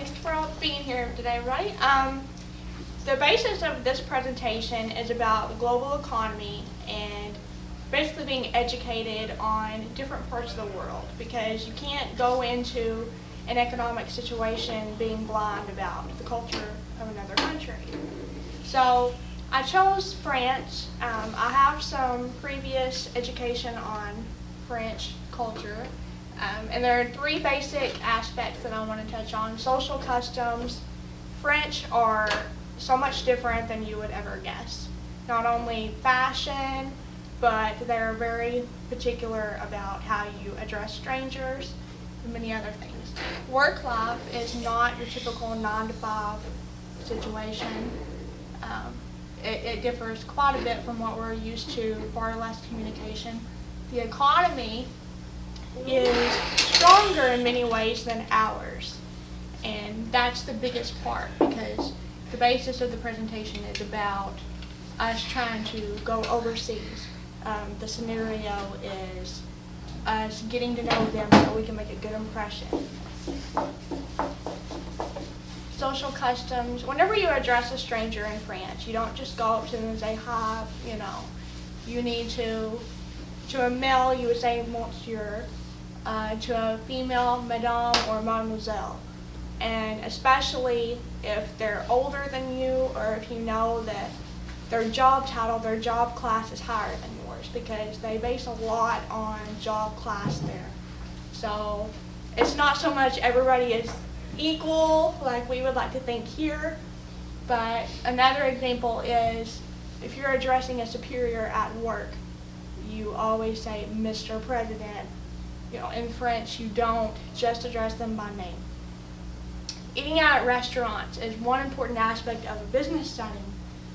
thanks for being here today, everybody. The basis of this presentation is about the global economy and basically being educated on different parts of the world, because you can't go into an economic situation being blind about the culture of another country. So I chose France. I have some previous education on French culture, and there are three basic aspects that I want to touch on. Social customs. French are so much different than you would ever guess. Not only fashion, but they're very particular about how you address strangers and many other things. Work life is not your typical 9-to-5 situation. It differs quite a bit from what we're used to, far less communication. The economy is stronger in many ways than ours, and that's the biggest part, because the basis of the presentation is about us trying to go overseas. The scenario is us getting to know them so we can make a good impression. Social customs. Whenever you address a stranger in France, you don't just go up to them and say hi, You need to a male, you would say monsieur. To a female, madame or mademoiselle. And especially if they're older than you, or if you know that their job title, their job class is higher than yours, because they base a lot on job class there. So it's not so much everybody is equal like we would like to think here, but another example is if you're addressing a superior at work, you always say Mr. President. In French, you don't just address them by name. Eating out at restaurants is one important aspect of a business setting,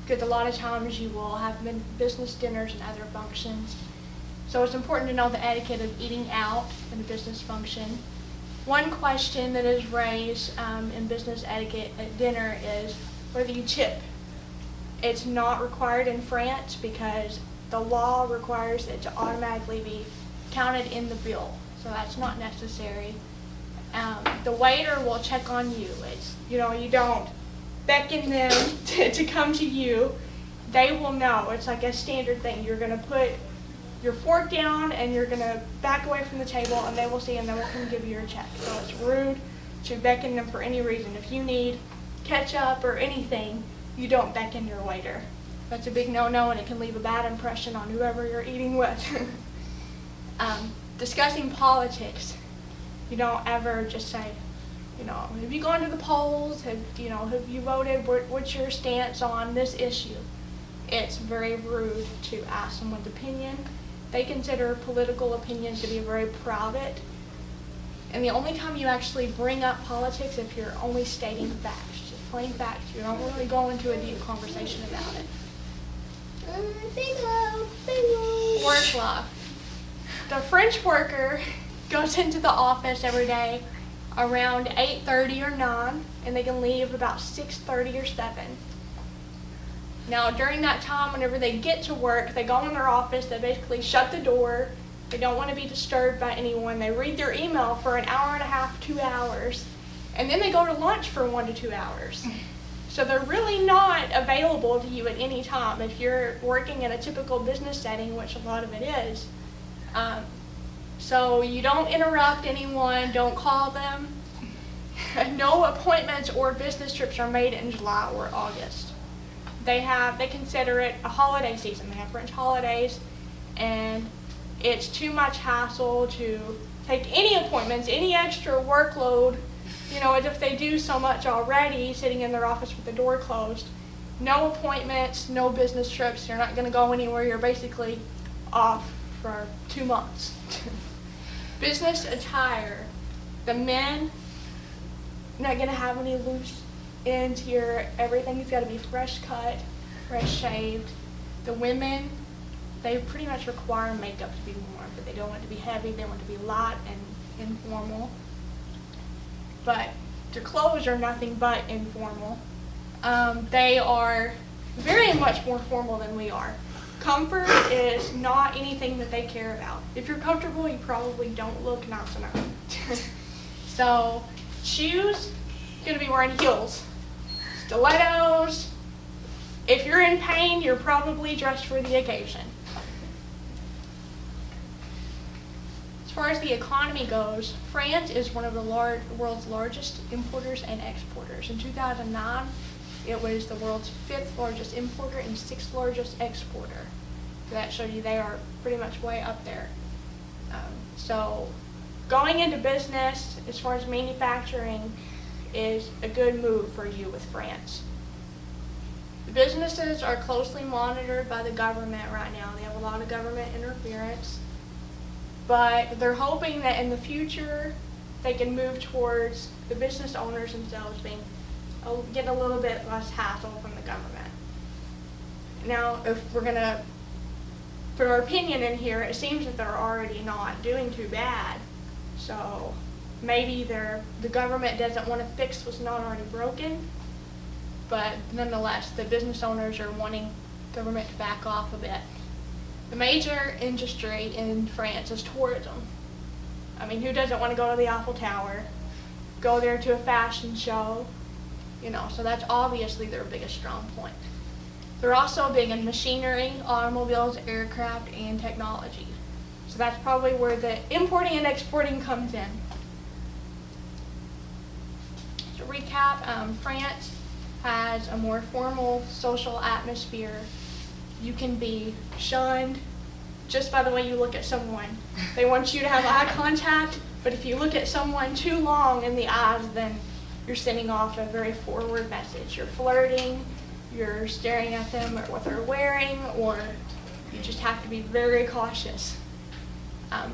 because a lot of times you will have business dinners and other functions. So it's important to know the etiquette of eating out in a business function. One question that is raised in business etiquette at dinner is whether you tip. It's not required in France because the law requires it to automatically be counted in the bill. So that's not necessary. The waiter will check on you. You don't beckon them to come to you. They will know. It's like a standard thing. You're going to put your fork down and you're going to back away from the table, and they will see, and they will come and give you your check. So it's rude to beckon them for any reason. If you need ketchup or anything, you don't beckon your waiter. That's a big no-no, and it can leave a bad impression on whoever you're eating with. Discussing politics. You don't ever just say, have you gone to the polls? Have you voted? What's your stance on this issue? It's very rude to ask someone's opinion. They consider political opinions to be very private. And the only time you actually bring up politics if you're only stating facts, just plain facts. You don't really go into a deep conversation about it. Bingo. Work life. The French worker goes into the office every day around 8:30 or 9, and they can leave about 6:30 or 7. Now, during that time, whenever they get to work, they go in their office, they basically shut the door. They don't want to be disturbed by anyone. They read their email for an hour and a half, 2 hours, and then they go to lunch for 1 to 2 hours. So they're really not available to you at any time. If you're working in a typical business setting, which a lot of it is, so you don't interrupt anyone, don't call them. No appointments or business trips are made in July or August. They consider it a holiday season. They have French holidays, and it's too much hassle to take any appointments, any extra workload, as if they do so much already sitting in their office with the door closed. No appointments, no business trips. You're not going to go anywhere. You're basically off for 2 months. Business attire. The men, not going to have any loose ends here. Everything's got to be fresh cut, fresh shaved. The women, they pretty much require makeup to be worn, but they don't want it to be heavy. They want it to be light and informal. But their clothes are nothing but informal. They are very much more formal than we are. Comfort is not anything that they care about. If you're comfortable, you probably don't look nice enough. So shoes, going to be wearing heels, stilettos. If you're in pain, you're probably dressed for the occasion. As far as the economy goes, France is one of the world's largest importers and exporters. In 2009, it was the world's 5th largest importer and 6th largest exporter. So that shows you they are pretty much way up there. So going into business, as far as manufacturing, is a good move for you with France. The businesses are closely monitored by the government right now. They have a lot of government interference. But they're hoping that in the future they can move towards the business owners themselves getting a little bit less hassle from the government. Now, if we're going to put our opinion in here, it seems that they're already not doing too bad. So maybe the government doesn't want to fix what's not already broken, but nonetheless, the business owners are wanting government to back off a bit. The major industry in France is tourism. I mean, who doesn't want to go to the Eiffel Tower, go there to a fashion show, so that's obviously their biggest strong point. They're also big in machinery, automobiles, aircraft, and technology. So that's probably where the importing and exporting comes in. To recap, France has a more formal social atmosphere. You can be shunned just by the way you look at someone. They want you to have eye contact, but if you look at someone too long in the eyes, then you're sending off a very forward message. You're flirting, you're staring at them at what they're wearing, or you just have to be very cautious.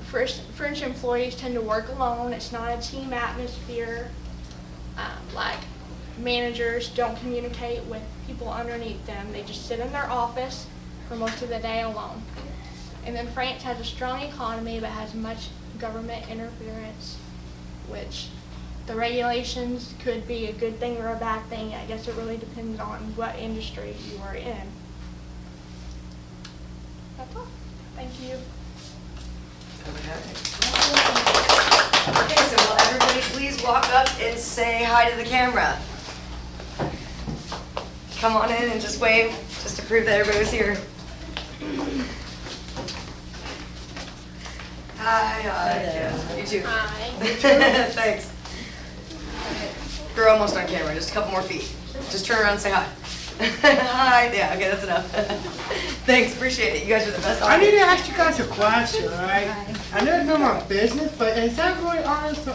French employees tend to work alone. It's not a team atmosphere. Like managers don't communicate with people underneath them. They just sit in their office for most of the day alone. And then France has a strong economy but has much government interference, which the regulations could be a good thing or a bad thing. I guess it really depends on what industry you are in. That's all. Thank you. Okay, so will everybody please walk up and say hi to the camera? Come on in and just wave, just to prove that everybody was here. Hi. Yeah, you too. Hi. Thanks. You're almost on camera, just a couple more feet. Just turn around and say hi. Hi, yeah, okay, that's enough. Thanks, appreciate it. You guys are the best. I need to ask you guys a question, all right? I know it's not my business, but is that really honest?